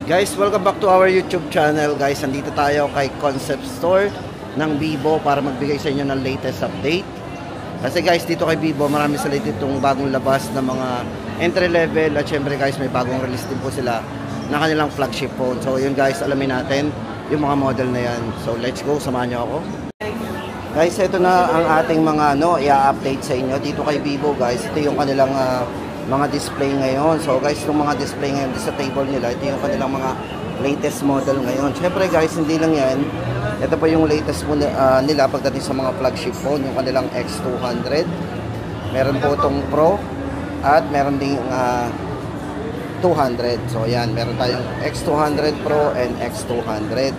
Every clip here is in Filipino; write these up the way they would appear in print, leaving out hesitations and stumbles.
Guys, welcome back to our YouTube channel. Guys, andito tayo kay Concept Store ng Vivo para magbigay sa inyo ng latest update. Kasi guys, dito kay Vivo, marami sila ditong bagong labas na mga entry level. At syempre guys, may bagong release din po sila na kanilang flagship phone. So yun guys, alamin natin yung mga model na yan. So let's go, samahan nyo ako. Guys, ito na ang ating mga i-update sa inyo dito kay Vivo guys. Ito yung kanilang mga display ngayon. So guys, yung mga display ngayon sa table nila, ito yung kanilang mga latest model ngayon. Syempre guys, hindi lang yan. Ito pa yung latest nila pagdating sa mga flagship phone, yung kanilang X200. Meron po itong Pro at meron ding 200. So yan, meron tayong X200 Pro and X200.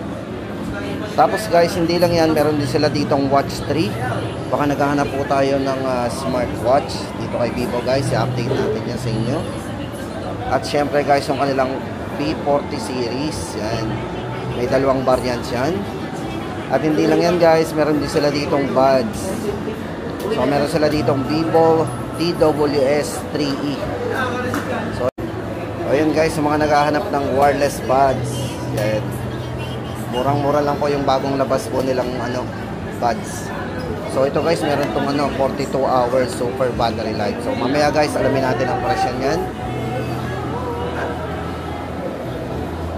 Tapos guys, hindi lang yan, meron din sila ditong Watch 3. Baka naghahanap po tayo ng smartwatch dito kay Vivo guys, i-update natin yan sa inyo. At syempre guys, yung kanilang P40 series, yan, may dalawang variants yan. At hindi lang yan guys, meron din sila ditong buds. So meron sila ditong Vivo TWS 3E. So ayun guys, yung mga naghahanap ng wireless buds, yan, murang-mura lang po yung bagong labas po nilang buds. So ito guys, meron tong 42 hours super battery life. So mamaya guys, alamin natin ang presyo niyan.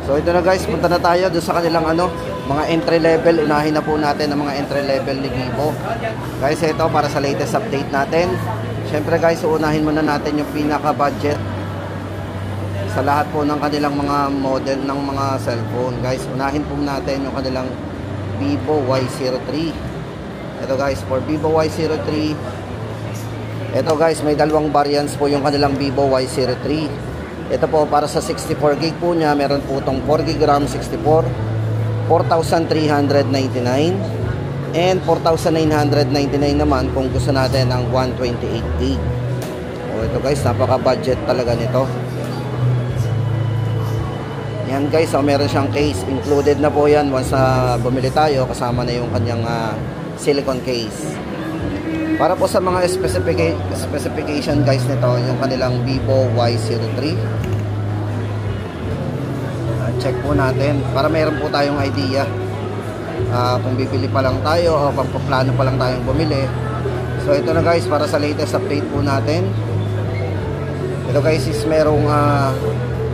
So ito na guys, punta na tayo doon sa kanilang mga entry level. Unahin na po natin ang mga entry level ni Vivo. Guys, ito para sa latest update natin. Syempre guys, unahin muna natin yung pinaka-budget sa lahat po ng kanilang mga model ng mga cellphone. Guys, unahin po natin yung kanilang Vivo Y03. Ito guys, for Vivo Y03, ito guys, may dalawang variants po yung kanilang Vivo Y03. Ito po para sa 64 gig po niya, meron po itong 4 gig RAM 64, 4,399, and 4,999 naman kung gusto natin ng 128 gig. O ito guys, napaka budget talaga nito. Yan guys, so meron siyang case, included na po yan once na bumili tayo, kasama na yung kanyang silicone case. Para po sa mga specification guys nito, yung kanilang Vivo Y03, check po natin para mayroon po tayong idea kung bibili pa lang tayo o pagpaplano pa lang tayong bumili. So ito na guys, para sa latest update po natin. Ito guys is merong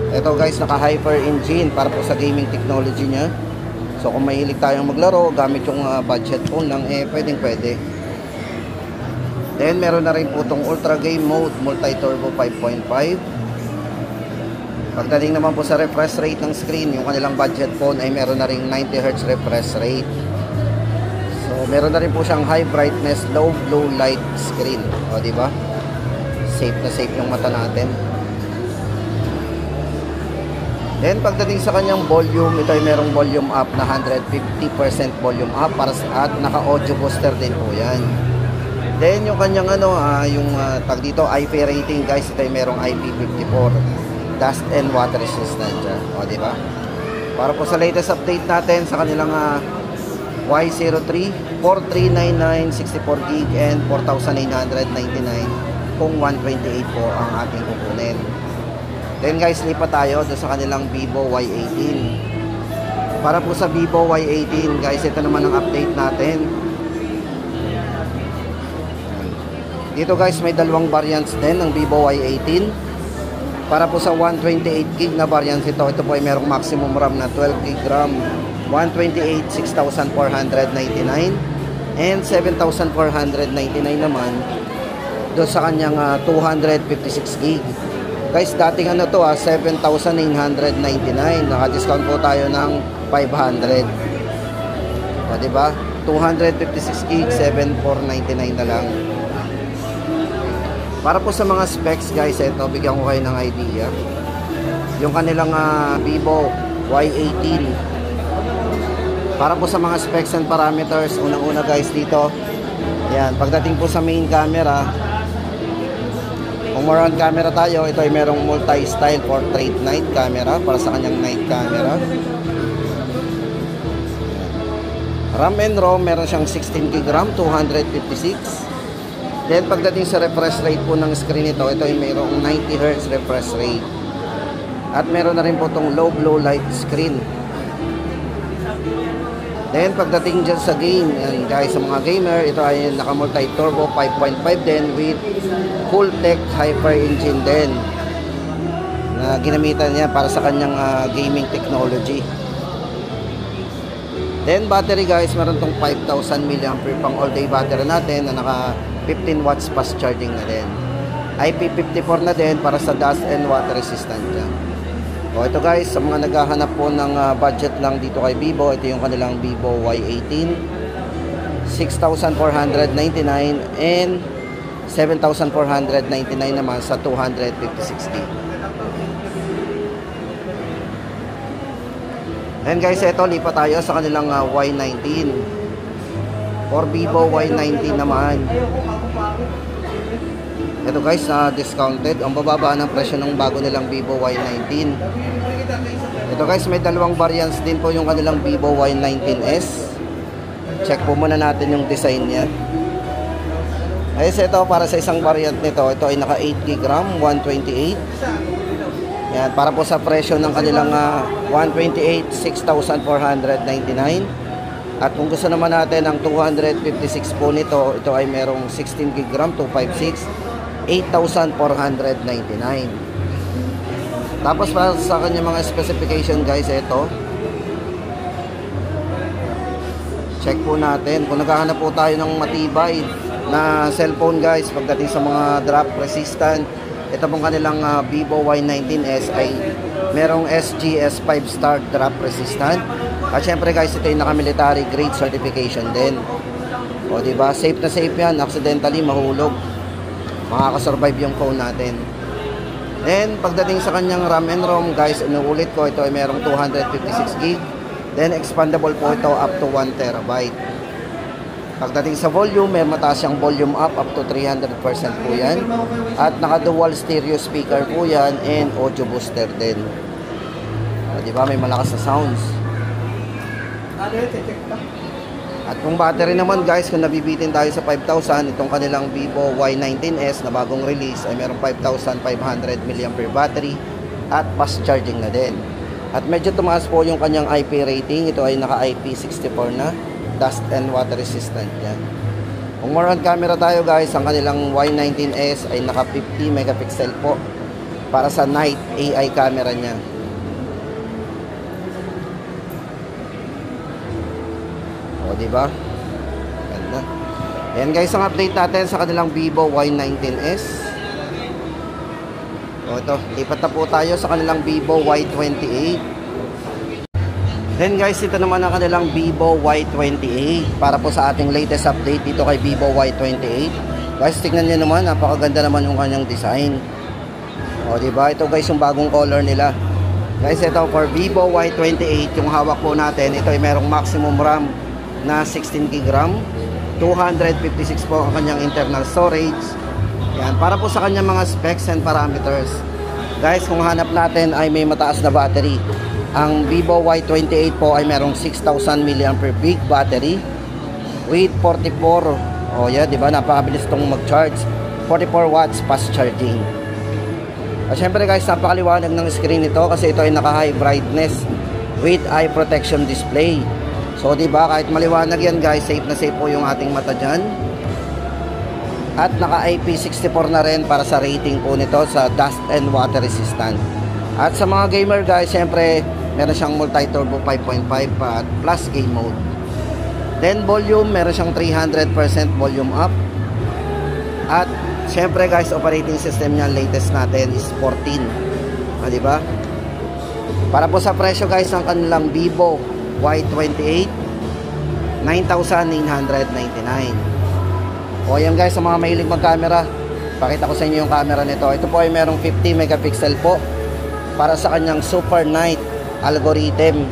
ito guys, naka hyper engine para po sa gaming technology nya. So kung mahilig tayong maglaro gamit yung budget phone lang, pwedeng pwede. Then meron na rin po itong ultra game mode, multi turbo 5.5. Pagdating naman po sa refresh rate ng screen, yung kanilang budget phone ay meron na ring 90Hz refresh rate. So meron na rin po siyang high brightness, low blue light screen. O diba? Safe na safe yung mata natin. Then pagdating sa kanyang volume, ito ay merong volume up na 150% volume up para sa at naka audio booster din po yan. Then yung kanyang tag dito IP rating guys, ito ay merong IP54 dust and water resistant siya. O diba? Para po sa latest update natin sa kanilang Y03, 4399 64 gig and 4,999 kung 128 po ang ating kukunin. Then guys, lipat tayo doon sa kanilang Vivo Y18. Para po sa Vivo Y18 guys, ito naman ang update natin. Dito guys, may dalawang variants din ng Vivo Y18. Para po sa 128 gig na variants ito po ay merong maximum RAM na 12 gig RAM, 128 6,499 and 7,499 naman doon sa kanyang 256 gig. Guys, dating 7,999. Naka-discount po tayo ng 500. O, diba? 256 gig, 7,499 na lang. Para po sa mga specs guys, ito, bigyan ko kayo ng idea. Yung kanilang Vivo Y18. Para po sa mga specs and parameters, unang-una guys dito, yan, pagdating po sa main camera, kung more on camera tayo, ito ay merong multi-style portrait night camera para sa kanyang night camera. RAM and ROM, meron siyang 16 gig RAM, 256. Then pagdating sa refresh rate po ng screen ito ay mayroong 90Hz refresh rate. At meron na rin po itong low blue light screen. Then pagdating dyan sa game, yan guys, sa mga gamer, ito ay naka multi turbo 5.5 din with Cooltech Hyper engine din na ginamitan niya para sa kanyang gaming technology. Then battery guys, meron tong 5,000 mAh pang all day battery natin na naka 15 watts fast charging na din. IP54 na din para sa dust and water resistant dyan. O ito guys, sa mga naghahanap po ng budget lang dito kay Vivo, ito yung kanilang Vivo Y18, 6,499 and 7,499 naman sa 256 gig. And guys, ito lipat tayo sa kanilang Y19. For Vivo Y19 naman, ito guys, discounted. Ang bababa ng presyo ng bago nilang Vivo Y19. Ito guys, may dalawang variants din po yung kanilang Vivo Y19s. Check po muna natin yung design niya. Guys, ito para sa isang variant nito, ito ay naka 8GB RAM, 128. Yan, para po sa presyo ng kanilang 128, 6,499. At kung gusto naman natin ang 256 po nito, ito ay merong 16GB RAM, 256, 8,499. Tapos para sa kanya mga specification guys, ito check po natin kung naghahanap po tayo ng matibay na cellphone guys pagdating sa mga drop resistant. Ito pong kanilang Vivo Y19s ay merong SGS 5 star drop resistant. At syempre guys, ito yung naka-military grade certification din. O diba, safe na safe yan, accidentally mahulog, makakasurvive yung phone natin. Then pagdating sa kanyang RAM and ROM guys, inuulit ko, ito ay merong 256 gig. Then expandable po ito up to 1 terabyte. Pagdating sa volume, may mataas siyang volume up to 300% po yan. At naka dual stereo speaker po yan and audio booster din. O diba, may malakas na sounds. At kung battery naman guys, kung nabibitin tayo sa 5,000, itong kanilang Vivo Y19s na bagong release ay merong 5,500 mAh battery at fast charging na din. At medyo tumaas po yung kanyang IP rating. Ito ay naka IP64 na, dust and water resistant yan. Kung more on camera tayo guys, ang kanilang Y19s ay naka 50 megapixel po para sa night AI camera niya. O diba? Ganda. Ayan guys, ang update natin sa kanilang Vivo Y19s. O ito, lipat na po tayo sa kanilang Vivo Y28. Then guys, ito naman ang kanilang Vivo Y28 para po sa ating latest update dito kay Vivo Y28. Guys, tingnan nyo naman, napakaganda naman yung kanyang design. O diba? Ito guys yung bagong color nila. Guys, ito for Vivo Y28, yung hawak po natin, ito ay merong maximum RAM na 16GB RAM, 256 po ang kanyang internal storage. Yan, para po sa kanyang mga specs and parameters. Guys, kung hanap natin ay may mataas na battery. Ang Vivo Y28 po ay merong 6,000 mAh big battery with 44, oh yeah, di ba, napakabilis itong mag-charge, 44 watts fast charging. At syempre guys, napakaliwanag ng screen nito kasi ito ay naka-high brightness with eye protection display. So diba, kahit maliwanag yan guys, safe na safe po yung ating mata dyan. At naka IP64 na rin para sa rating po nito sa dust and water resistant. At sa mga gamer guys, syempre meron siyang multi-turbo 5.5 at plus game mode. Then volume, meron siyang 300% volume up. At syempre guys, operating system niya latest natin is 14. Diba? Para po sa presyo guys ng kanilang Vivo Y28, 9,999. O yan guys, sa mga mahilig mag-camera, pakita ko sa inyo yung camera nito. Ito po ay merong 50 megapixel po para sa kanyang super night algorithm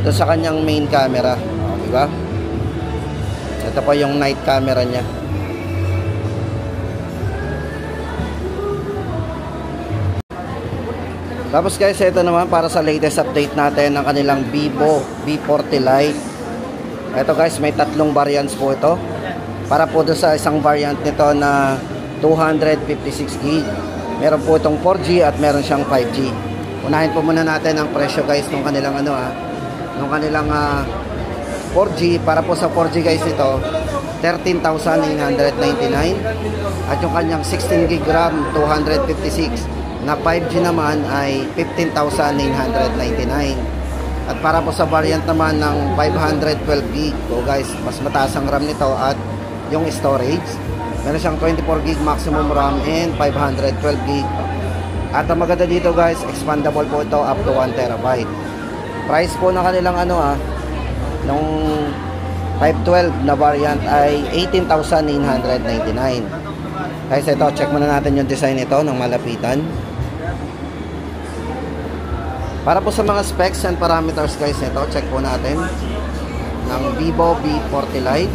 ito sa kanyang main camera. O, diba? Ito po yung night camera nya. Tapos guys, ito naman para sa latest update natin ng kanilang Vivo V40 Lite. Ito guys, may tatlong variants po ito. Para po doon sa isang variant nito na 256 gig. Meron po itong 4G at meron siyang 5G. Unahin po muna natin ang presyo guys nung kanilang nung kanilang 4G. Para po sa 4G guys ito 13,999 at yung kanyang 16 GB RAM 256 na 5G naman ay 15,999. At para po sa variant naman ng 512 GB, so guys, mas mataas ang RAM nito at yung storage. Meron siyang 24 GB maximum RAM and 512 GB. At ang maganda dito guys, expandable po ito up to 1 TB. Price po ng kanilang nung 512 na variant ay 18,999. Guys, ito, check muna natin yung design nito ng malapitan. Para po sa mga specs and parameters guys nito, check po natin ng Vivo V40 Lite.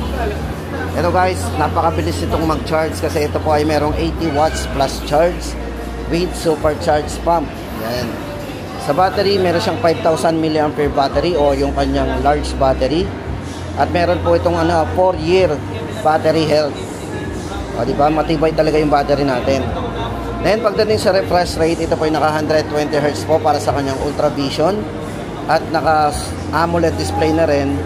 Ito guys, napakabilis itong mag-charge kasi ito po ay merong 80 watts plus charge with supercharged pump. Yan. Sa battery, meron siyang 5,000 mAh battery o yung kanyang large battery. At meron po itong 4-year battery health. O, diba? Matibay talaga yung battery natin. Then, pagdating sa refresh rate, ito po ay naka 120 Hz po para sa kanyang Ultra Vision. At naka AMOLED display na rin,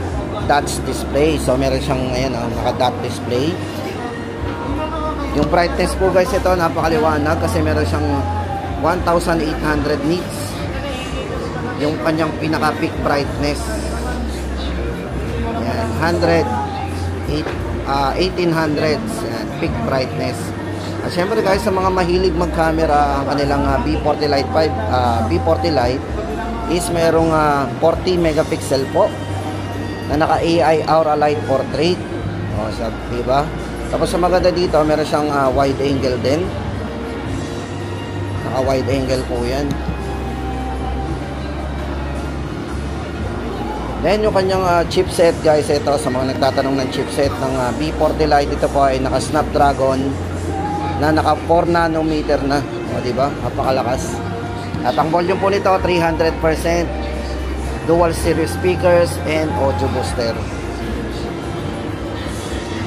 dots display. So, meron siyang, naka dot display. Yung brightness po guys, ito napakaliwanag kasi meron siyang 1,800 nits. Yung kanyang pinaka peak brightness. Yan, 1800 peak brightness. At syempre guys, sa mga mahilig mag-camera, ang kanilang B40 Lite 5, B40 Lite is merong 40 megapixel po na naka AI Aura Light Portrait. O, diba? Tapos sa maganda dito, meron siyang wide angle din. Naka wide angle po yan. Then yung kanyang chipset guys, ito sa mga nagtatanong ng chipset ng B40 Lite, ito po ay naka Snapdragon na naka 4 nanometer na. O diba? Napakalakas. At ang volume po nito 300%, dual stereo speakers and audio booster.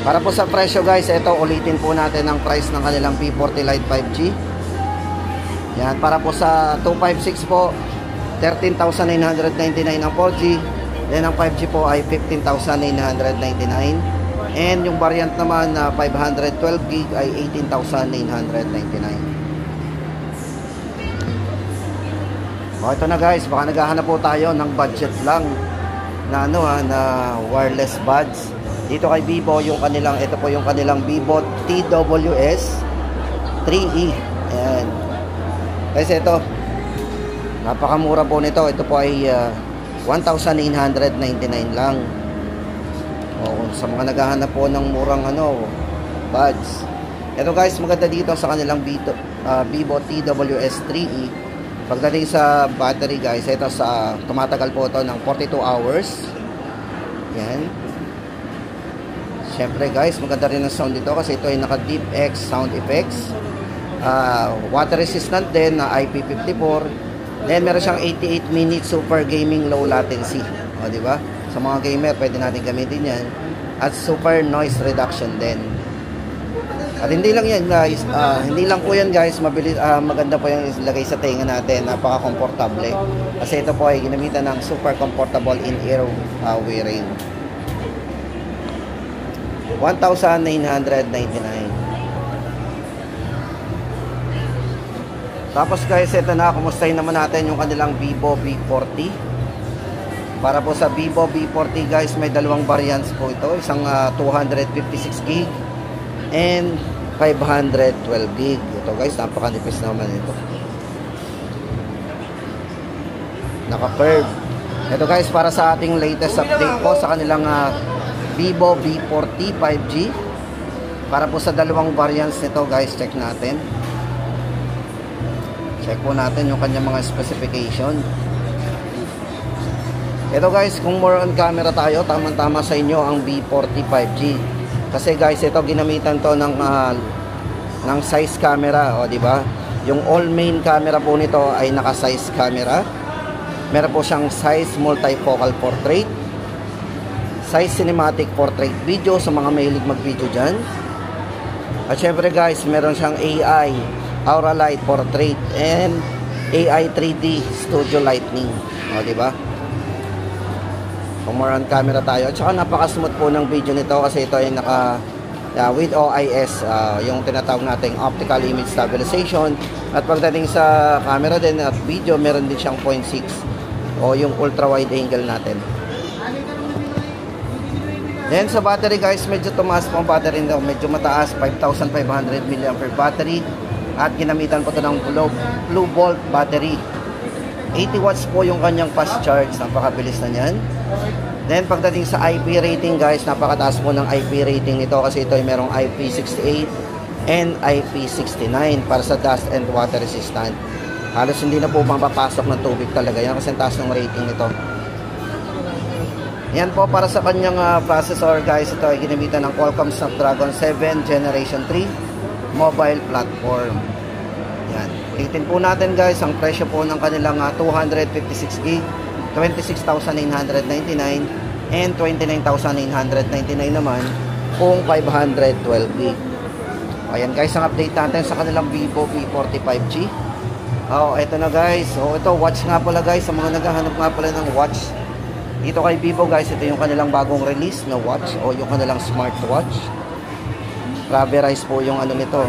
Para po sa presyo guys, ito ulitin po natin ang price ng kanilang B40 Lite 5G. Yan, para po sa 256 po 13,999 ang 4G. Then ang 5G po ay 15,999. And yung variant naman na 512 GB ay 18,999. O ito na guys, baka naghahanap po tayo ng budget lang na na wireless buds. Dito kay Vivo, yung kanilang, ito po yung kanilang Vivo TWS 3E. Ayan. Guys, ito napakamura po nito. Ito po ay 1,999 lang. O, sa mga naghahanap po ng murang buds. Ito guys, maganda dito sa kanilang Vivo TWS 3E. Pagdating sa battery guys, ito sa tumatagal po ito ng 42 hours. Yan. Siyempre guys, maganda rin ang sound dito kasi ito ay naka DeepX sound effects. Water resistant din na IP54. Then meron siyang 88 minutes super gaming low latency. O di ba? Sa mga gamer pwede natin gamitin 'yan. At super noise reduction din. At hindi lang 'yan guys, hindi lang po 'yan guys, mabilis maganda po 'yung ilagay sa tenga natin, napaka-komportable. Kasi ito po ay ginamitan ng super comfortable in-ear wearing. 1,999. Tapos guys, ito na, kumustahin naman natin yung kanilang Vivo V40. Para po sa Vivo V40 guys, may dalawang variants po ito. Isang 256 GB and 512 GB. Ito guys, napakanipis naman ito. Naka-curve. Ito guys, para sa ating latest update po sa kanilang Vivo V40 5G. Para po sa dalawang variants nito guys, check natin. Check po natin yung kanyang mga specification. Ito guys, kung more on camera tayo, tamang-tama sa inyo ang V40 5G. Kasi guys, ito ginamitan to ng size camera, o di ba? Yung all main camera po nito ay naka-size camera. Meron po siyang size multifocal portrait, size cinematic portrait video sa mga mahilig mag-video diyan. At syempre guys, meron siyang AI Aura Light Portrait and AI 3D Studio Lightning. O, diba? Kung more on camera tayo. At saka napaka-smooth po ng video nito kasi ito ay with OIS, yung tinatawag nating optical image stabilization. At pagdating sa camera din at video, meron din siyang 0.6 o yung ultra wide angle natin. Then sa battery guys, medyo tumaas po ang battery nito, medyo mataas, 5,500 mAh battery. At ginamitan po ito ng Blue Bolt battery. 80 watts po yung kanyang fast charge, napakabilis na niyan. Then pagdating sa IP rating guys, napakataas po ng IP rating nito kasi ito ay merong IP68 and IP69 para sa dust and water resistant. Halos hindi na po mapapasok ng tubig talaga yan kasi taas ng rating nito. Yan po para sa kanyang processor guys, ito ay ginamitan ng Qualcomm Snapdragon 7 Generation 3 mobile platform. Yan. Titin po natin guys, ang presyo po ng kanilang 256GB, 26,999 and 29,999 naman kung 512GB. Ayan guys, ang update natin sa kanilang Vivo V45G. Ito na guys. Ito watch nga pala guys, sa mga naghahanap nga pala ng watch. Dito kay Vivo guys, ito yung kanilang bagong release na watch o yung kanilang smartwatch. Rubberized po yung ano nito,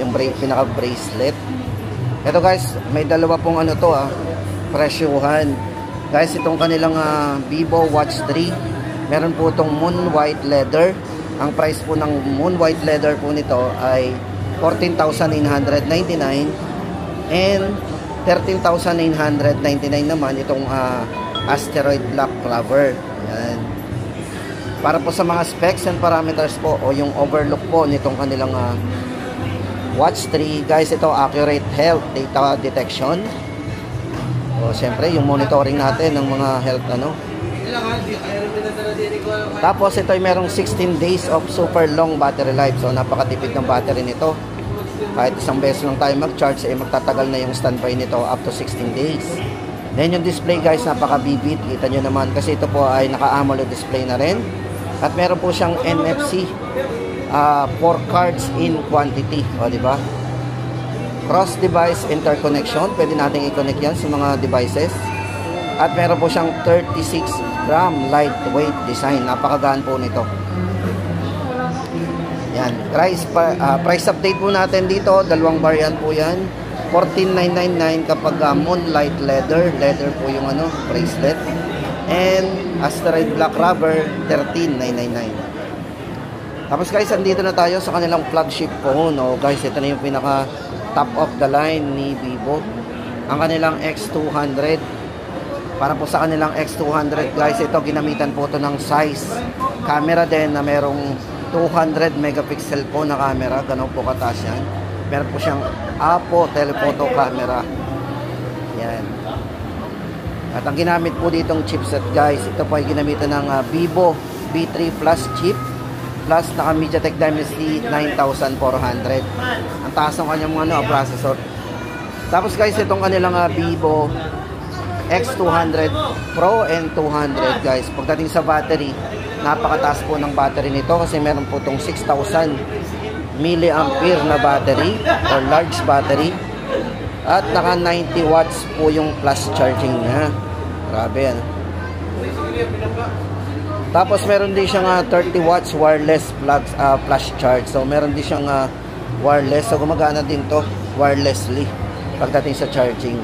yung pinaka bracelet. Ito guys, may dalawa pong ano to presyuhan. Guys, itong kanilang Vivo Watch 3, meron po itong Moon White Leather. Ang price po ng Moon White Leather po nito ay 14,999 and 13,999 naman itong Asteroid Black Clover. Yan. Para po sa mga specs and parameters po o yung overlook po nitong kanilang Watch 3, guys, ito accurate health data detection. O syempre yung monitoring natin ng mga health Tapos ito ay merong 16 days of super long battery life. So napakatipid ng battery nito. Kahit isang beses lang tayo mag-charge ay magtatagal na yung standby nito up to 16 days. Then yung display guys, napaka-vivid. Kita nyo naman kasi ito po ay naka-AMOLED display na rin. At meron po siyang NFC 4 cards in quantity. O diba? Cross device interconnection. Pwede natin i-connect yan sa mga devices. At meron po siyang 36 gram lightweight design. Napakagaan po nito. Yan. Price update po natin dito. Dalawang variant po yan. 14,999 kapag Moonlight Leather. Leather po yung bracelet. And Asteroid Black Rubber, 13,999. Tapos guys, andito na tayo sa kanilang flagship phone. Guys, ito na yung pinaka top of the line ni Vivo. Ang kanilang X200. Para po sa kanilang X200 guys, ito ginamitan po ito ng size camera din na merong 200 megapixel po na camera. Ganun po kataas yan. Meron po siyang Apo telephoto camera. Yan. At ang ginamit po ditong chipset guys, ito po ay ginamitan ng Vivo V3 Plus chip plus naka MediaTek Dimensity 9400. Ang taas ng kanyang processor. Tapos guys, itong kanilang Vivo X200 Pro and 200 guys. Pagdating sa battery, napakataas po ng battery nito kasi meron po itong 6,000 milliampere na battery or large battery. At naka 90 watts po yung plus charging niya. Grabe yan. Tapos meron din siyang 30 watts wireless flash charge. So meron din siyang wireless. So gumagana din to wirelessly pagdating sa charging.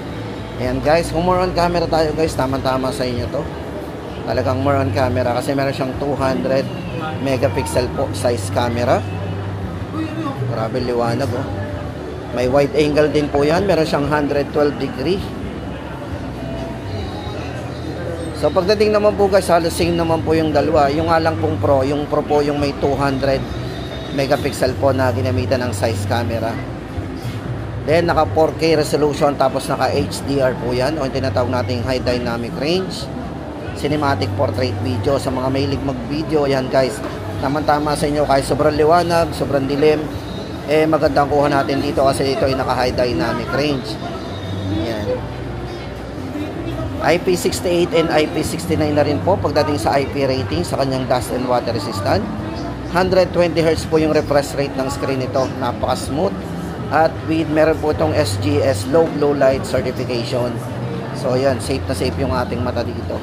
Ayan guys, kung more on camera tayo guys, tama-tama sa inyo to. Talagang more on camera kasi meron siyang 200 megapixel po size camera. Grabe liwanag May wide angle din po yan. Meron siyang 112 degree. So pagdating naman po guys, halos same naman po yung dalawa. Yung alang pong Pro, yung Pro po yung may 200 megapixel po na ginamitan ng size camera. Then naka 4K resolution tapos naka HDR po yan o yung tinatawag nating high dynamic range cinematic portrait video. Sa mga mahilig mag video, yan guys, tama-tama sa inyo. Kahit sobrang liwanag, sobrang dilim, magandang kuha natin dito kasi ito ay naka high dynamic range. Yan. IP68 and IP69 na rin po pagdating sa IP rating sa kanyang dust and water resistant. 120 Hz po yung refresh rate ng screen nito. Napaka smooth. At with meron po itong SGS low blue light certification. So ayan, safe na safe yung ating mata dito.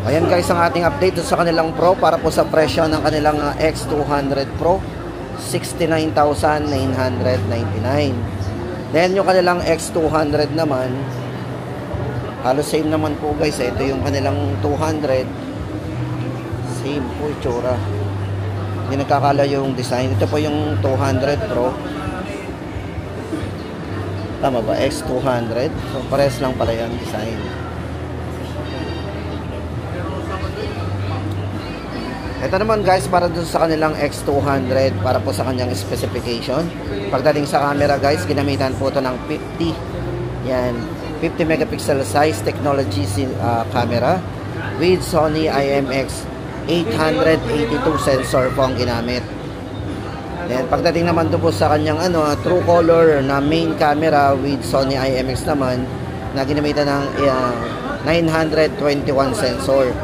Ayan guys ang ating update sa kanilang Pro para po sa presyo ng kanilang X200 Pro, 69,999. Then yung kanilang X200 naman, halos same naman po guys. Ito yung kanilang 200. Same po itsura. Hindi nagkakalayo yung design. Ito po yung 200 Pro. Tama ba? X200. So pares lang pala yung design. Ito naman guys para dun sa kanilang X200 para po sa kanyang specification. Pagdating sa camera guys, ginamitan po ito ng 50. Yan, 50 megapixel size technology camera with Sony IMX 882 sensor po ang ginamit. Then pagdating naman doon po sa kanyang true color na main camera with Sony IMX naman na ginamitan ng 921 sensor.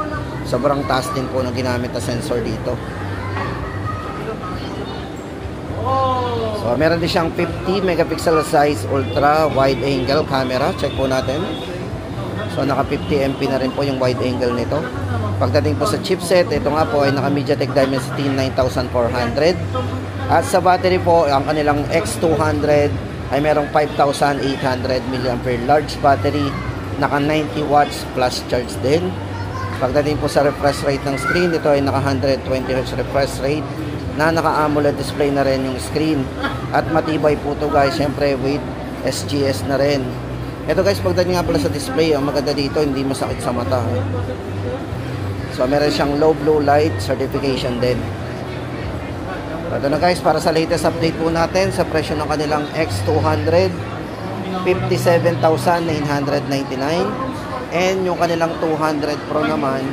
Sobrang taas din po ng ginamit na sensor dito. So meron din siyang 50 megapixel size ultra wide angle camera. Check po natin. So naka 50 MP na rin po yung wide angle nito. Pagdating po sa chipset, ito nga po ay naka MediaTek Dimensity 9400. At sa battery po, ang kanilang X200 ay merong 5,800 mAh large battery, naka 90 watts plus charge din. Pagdating po sa refresh rate ng screen, ito ay naka 120Hz refresh rate na naka AMOLED display na rin yung screen. At matibay po ito guys, syempre with SGS na rin. Ito guys, pagdating nga pala sa display, ang maganda dito, hindi masakit sa mata. So meron siyang low blue light certification din. Ito na guys, para sa latest update po natin sa presyo ng kanilang X200, 57,999. And yung kanilang 200 Pro naman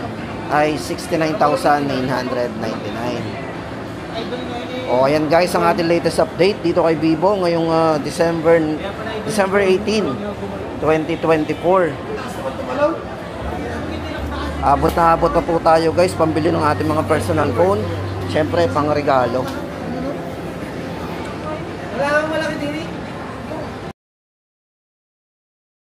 ay 69,999. O ayan guys ang ating latest update dito kay Vivo ngayong December 18, 2024. Abot na po tayo guys, pambili ng ating mga personal phone. Syempre pang regalo. Wala kang malaki diri.